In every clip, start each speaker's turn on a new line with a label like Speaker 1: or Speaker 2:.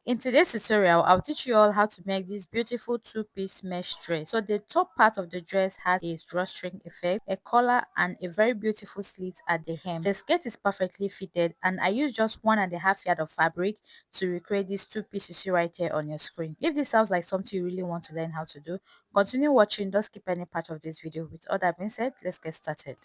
Speaker 1: In today's tutorial, I'll teach you all how to make this beautiful two-piece mesh dress. So the top part of the dress has a drawstring effect, a collar, and a very beautiful slit at the hem. The skirt is perfectly fitted, and I used just 1.5 yard of fabric to recreate these two pieces you see right here on your screen. If this sounds like something you really want to learn how to do, continue watching. Don't skip any part of this video. With all that being said, let's get started.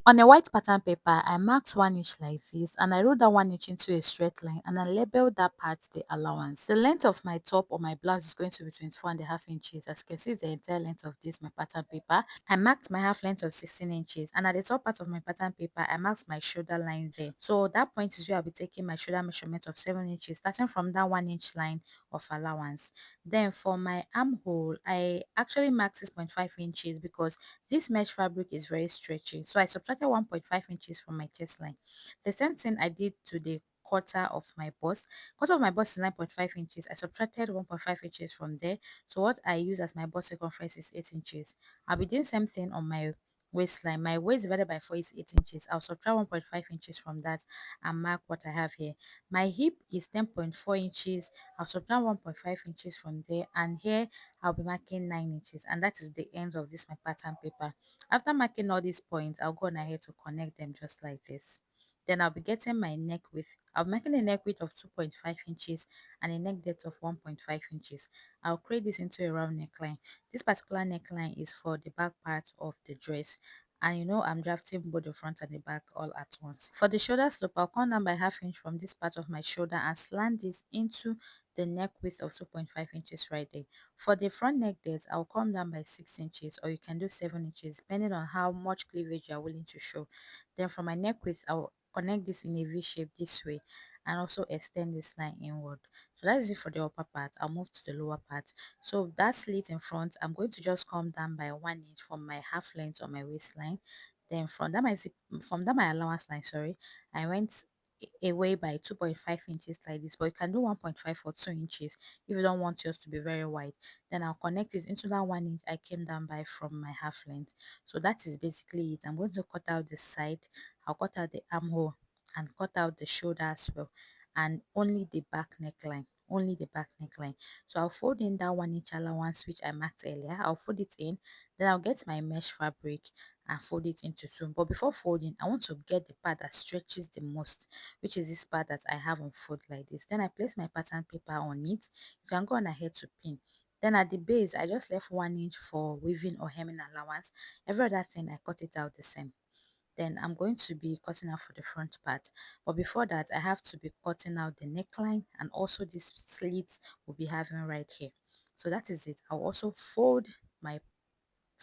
Speaker 1: On a white pattern paper, I marked 1 inch like this, and I wrote that 1 inch into a straight line, and I labeled that part the allowance. The length of my top or my blouse is going to be 24.5 inches. As you can see, it's the entire length of this my pattern paper. I marked my half length of 16 inches, and at the top part of my pattern paper, I marked my shoulder line there. So that point is where I'll be taking my shoulder measurement of 7 inches, starting from that 1 inch line of allowance. Then for my armhole, I actually marked 6.5 inches because this mesh fabric is very stretchy, so I subtracted 1.5 inches from my chest line. The same thing I did to the quarter of my bust. Quarter of my bust is 9.5 inches. I subtracted 1.5 inches from there. So what I use as my bust circumference is 8 inches. I'll be doing same thing on my waistline. My waist divided by 4 is 8 inches. I'll subtract 1.5 inches from that and mark what I have here. My hip is 10.4 inches. I'll subtract 1.5 inches from there, and here I'll be marking 9 inches, and that is the end of this my pattern paper. After marking all these points, I'll go on ahead to connect them just like this. Then I'll be getting my neck width. I'll be making a neck width of 2.5 inches and a neck depth of 1.5 inches. I'll create this into a round neckline. This particular neckline is for the back part of the dress, and I'm drafting both the front and the back all at once. For the shoulder slope, I'll come down by half inch from this part of my shoulder and slant this into the neck width of 2.5 inches right there. For the front neck depth, I'll come down by 6 inches, or you can do 7 inches depending on how much cleavage you are willing to show. Then for my neck width, I'll connect this in a V shape this way and also extend this line inward. So that is it for the upper part. I'll move to the lower part. So that slit in front, I'm going to just come down by 1 inch from my half length on my waistline. Then from that my allowance line, sorry, I went away by 2.5 inches like this, but you can do 1.5 or 2 inches if you don't want yours to be very wide. Then I'll connect it into that 1 inch I came down by from my half length. So that is basically it. I'm going to cut out the side, I'll cut out the armhole and cut out the shoulder as well, and only the back neckline, only the back neckline. So I'll fold in that 1 inch allowance which I marked earlier. I'll fold it in, then I'll get my mesh fabric and fold it into two. But before folding, I want to get the part that stretches the most, which is this part that I have on fold like this. Then I place my pattern paper on it. You can go on ahead to pin. Then at the base, I just left 1 inch for weaving or hemming allowance. Every other thing, I cut it out the same. Then I'm going to be cutting out for the front part, but before that I have to be cutting out the neckline, and also this slits will be having right here. So that is it. I'll also fold my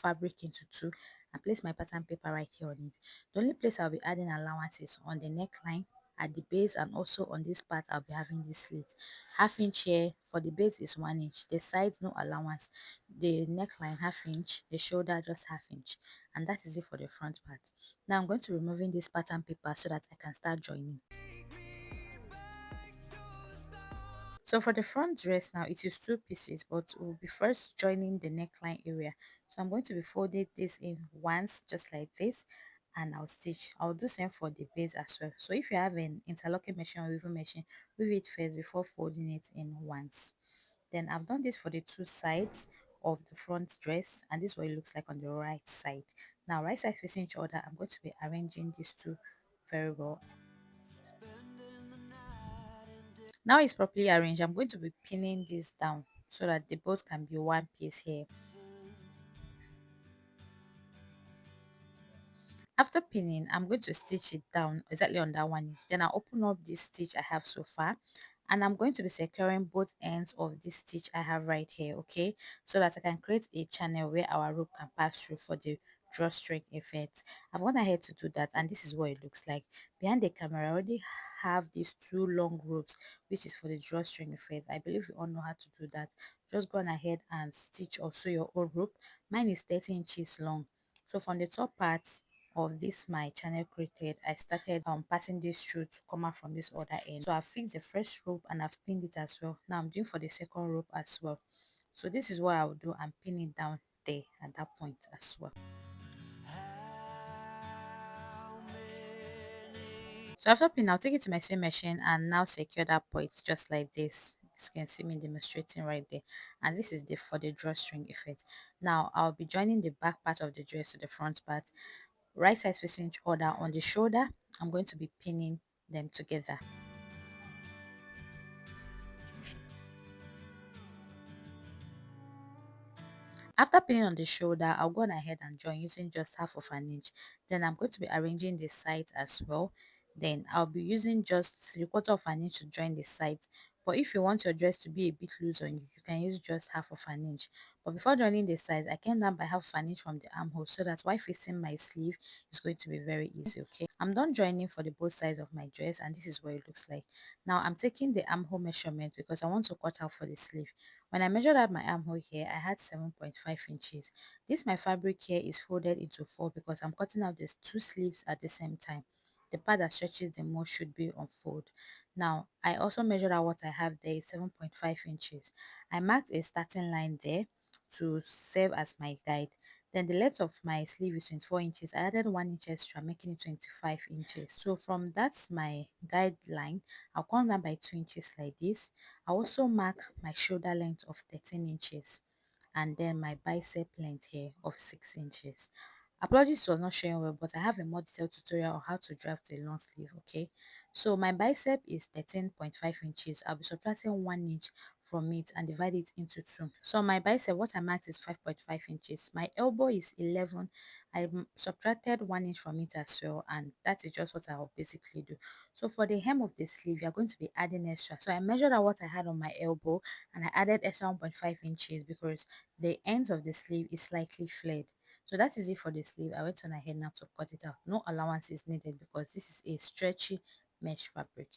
Speaker 1: fabric into two and place my pattern paper right here on it. The only place I'll be adding allowances on the neckline, at the base, and also on this part I'll be having this slit. Half inch here for the base is 1 inch, the sides no allowance, the neckline half inch, the shoulder just half inch, and that is it for the front part. Now I'm going to be removing this pattern paper so that I can start joining. So for the front dress now, it is two pieces, but we'll be first joining the neckline area. So I'm going to be folding this in once, just like this, and I'll stitch. I'll do same for the base as well. So if you have an interlocking machine or weaving machine, weave it first before folding it in once. Then I've done this for the two sides of the front dress, and this is what it looks like on the right side. Now, right side facing each other, I'm going to be arranging these two very well. Now it's properly arranged. I'm going to be pinning this down so that they both can be one piece here. After pinning, I'm going to stitch it down exactly on that 1 inch. Then I'll open up this stitch I have so far, and I'm going to be securing both ends of this stitch I have right here, okay, so that I can create a channel where our rope can pass through for the drawstring effect. I've gone ahead to do that, and this is what it looks like. Behind the camera, I already have these two long ropes, which is for the drawstring effect. I believe you all know how to do that. Just go on ahead and stitch also your own rope. Mine is 30 inches long. So from the top part of this my channel created, I started passing this through to come out from this other end. So I fixed the first rope and I've pinned it as well. Now I'm doing for the second rope as well. So this is what I'll do. I'm pinning down there at that point as well. So after pinning, I'll take it to my sewing machine and now secure that point just like this. You can see me demonstrating right there. And this is the for the drawstring effect. Now I'll be joining the back part of the dress to the front part. Right size facing each other on the shoulder. I'm going to be pinning them together. After pinning on the shoulder, I'll go on ahead and join using just half of an inch. Then I'm going to be arranging the sides as well. Then I'll be using just 3/4 of an inch to join the sides. But if you want your dress to be a bit loose on you, you can use just half of an inch. But before joining the sides, I came down by half of an inch from the armhole so that while facing my sleeve, it's going to be very easy, okay? I'm done joining for the both sides of my dress and this is what it looks like. Now I'm taking the armhole measurement because I want to cut out for the sleeve. When I measured out my armhole here, I had 7.5 inches. This my fabric here is folded into four because I'm cutting out these two sleeves at the same time. The part that stretches the most should be on fold. Now, I also measured out what I have there is 7.5 inches. I marked a starting line there to serve as my guide. Then the length of my sleeve is 24 inches. I added 1 inch extra, making it 25 inches. So from that's my guideline, I'll come down by 2 inches like this. I also mark my shoulder length of 13 inches and then my bicep length here of 6 inches. Apologies was not showing well, but I have a more detailed tutorial on how to draft a long sleeve, okay? So my bicep is 13.5 inches. I'll be subtracting 1 inch from it and divide it into 2. So my bicep, what I marked is 5.5 inches. My elbow is 11. I subtracted 1 inch from it as well, and that is just what I'll basically do. So for the hem of the sleeve, you're going to be adding extra. So I measured out what I had on my elbow and I added extra 1.5 inches because the ends of the sleeve is slightly flared. So that is it for the sleeve. I went on ahead now to cut it out. No allowance is needed because this is a stretchy mesh fabric.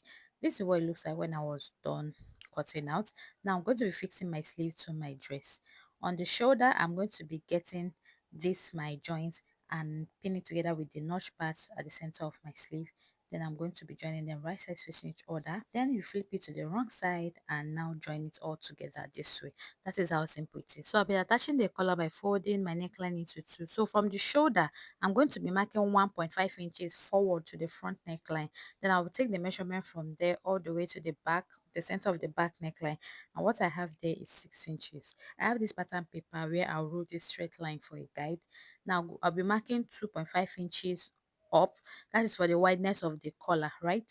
Speaker 1: This is what it looks like when I was done cutting out. Now I'm going to be fixing my sleeve to my dress. On the shoulder, I'm going to be getting this my joint and pin it together with the notch parts at the center of my sleeve. Then I'm going to be joining them right sides facing each other. Then you flip it to the wrong side and now join it all together this way. That is how simple it is. So I'll be attaching the collar by folding my neckline into two. So from the shoulder, I'm going to be marking 1.5 inches forward to the front neckline. Then I will take the measurement from there all the way to the back, the center of the back neckline. And what I have there is 6 inches. I have this pattern paper where I'll roll this straight line for a guide. Now I'll be marking 2.5 inches up. That is for the wideness of the collar, right?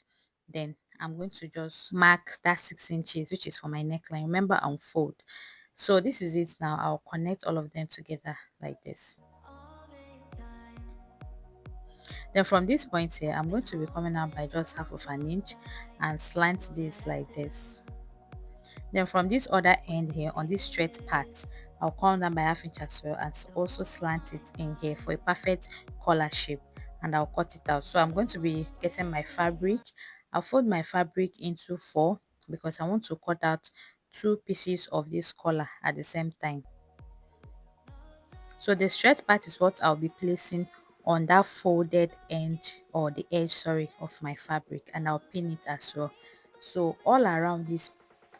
Speaker 1: Then I'm going to just mark that 6 inches, which is for my neckline. Remember, unfold. So this is it now. I'll connect all of them together like this. Then from this point here, I'm going to be coming out by just half of an inch and slant this like this. Then from this other end here on this straight part, I'll come down by half inch as well and also slant it in here for a perfect collar shape, and I'll cut it out. So I'm going to be getting my fabric. I'll fold my fabric into four because I want to cut out two pieces of this collar at the same time. So the stretch part is what I'll be placing on that folded end or the edge, sorry, of my fabric, and I'll pin it as well. So all around this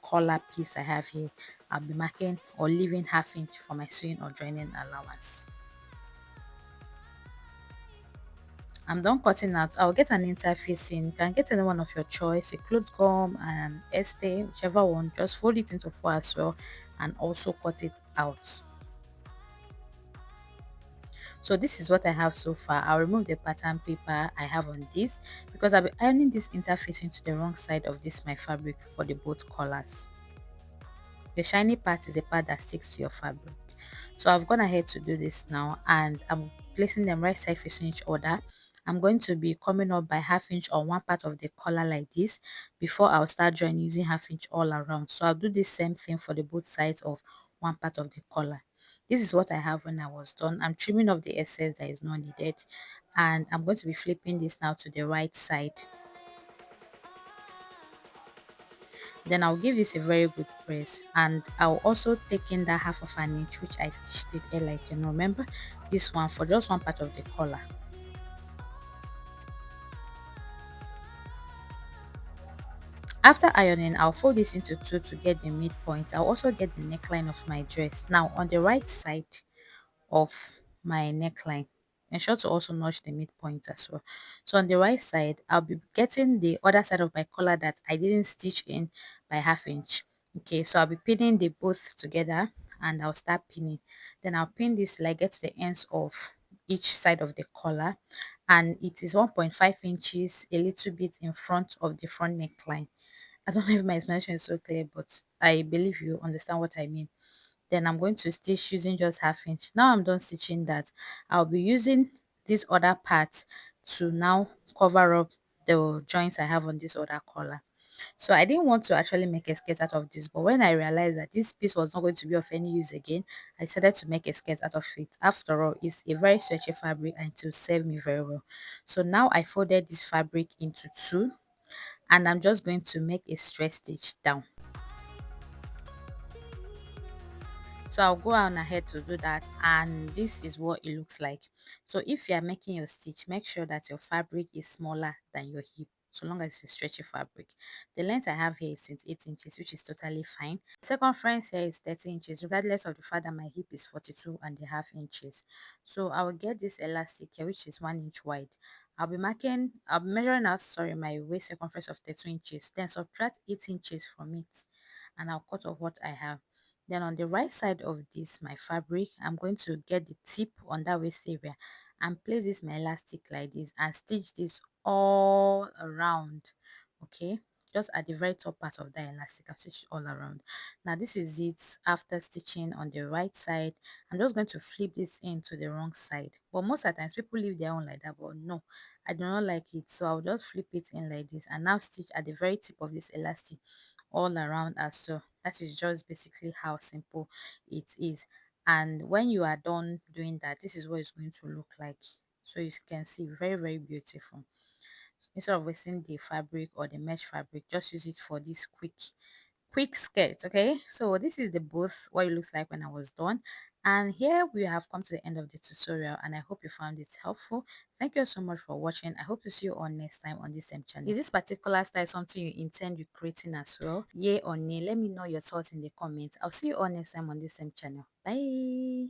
Speaker 1: collar piece I have here, I'll be marking or leaving half inch for my sewing or joining allowance. I'm done cutting out. I'll get an interfacing. You can get any one of your choice, a cloth gum and stay, whichever one. Just fold it into four as well and also cut it out. So this is what I have so far. I'll remove the pattern paper I have on this because I'll be ironing this interfacing to the wrong side of this my fabric for the both colors. The shiny part is the part that sticks to your fabric. So I've gone ahead to do this now and I'm placing them right side facing each other. I'm going to be coming up by half inch on one part of the collar like this before I'll start joining using half inch all around. So I'll do the same thing for the both sides of one part of the collar. This is what I have when I was done. I'm trimming off the excess that is not needed and I'm going to be flipping this now to the right side. Then I'll give this a very good press and I'll also take in that half of an inch which I stitched it here, like you know, remember this one for just one part of the collar. After ironing, I'll fold this into two to get the midpoint. I'll also get the neckline of my dress. Now on the right side of my neckline, ensure to also notch the midpoint as well. So on the right side, I'll be getting the other side of my collar that I didn't stitch in by ½ inch. Okay, so I'll be pinning the both together and I'll start pinning. Then I'll pin this till I get to the ends of each side of the collar, and it is 1.5 inches, a little bit in front of the front neckline. I don't know if my explanation is so clear, but I believe you understand what I mean. Then I'm going to stitch using just ½ inch. Now I'm done stitching that, I'll be using this other part to now cover up the joints I have on this other collar. So I didn't want to actually make a skirt out of this, but when I realized that this piece was not going to be of any use again, I decided to make a skirt out of it. After all, it's a very stretchy fabric and it will serve me very well. So now I folded this fabric into two, and I'm just going to make a straight stitch down. So I'll go on ahead to do that, and this is what it looks like. So if you are making your stitch, make sure that your fabric is smaller than your hip, so long as it's a stretchy fabric. The length I have here is 28 inches, which is totally fine. Circumference here is 30 inches, regardless of the fact that my hip is 42.5 inches. So I will get this elastic here, which is 1 inch wide. I'll be measuring out, sorry, my waist circumference of 32 inches, then subtract 8 inches from it, and I'll cut off what I have. Then on the right side of this my fabric, I'm going to get the tip on that waist area and place this my elastic like this and stitch this all around. Okay, just at the very top part of that elastic, I've stitched all around. Now this is it after stitching on the right side. I'm just going to flip this into the wrong side, but most of the times people leave their own like that, but no, I do not like it. So I'll just flip it in like this and now stitch at the very tip of this elastic all around as well. That is just basically how simple it is. And when you are done doing that, this is what it's going to look like. So you can see, very, very beautiful. Instead of wasting the fabric or the mesh fabric, just use it for this quick skirt. Okay, so this is the both what it looks like when I was done. And here we have come to the end of the tutorial, and I hope you found it helpful. Thank you so much for watching. I hope to see you all next time on this same channel. Is this particular style something you intend recreating as well? Yay or nay? Let me know your thoughts in the comments. I'll see you all next time on this same channel. Bye.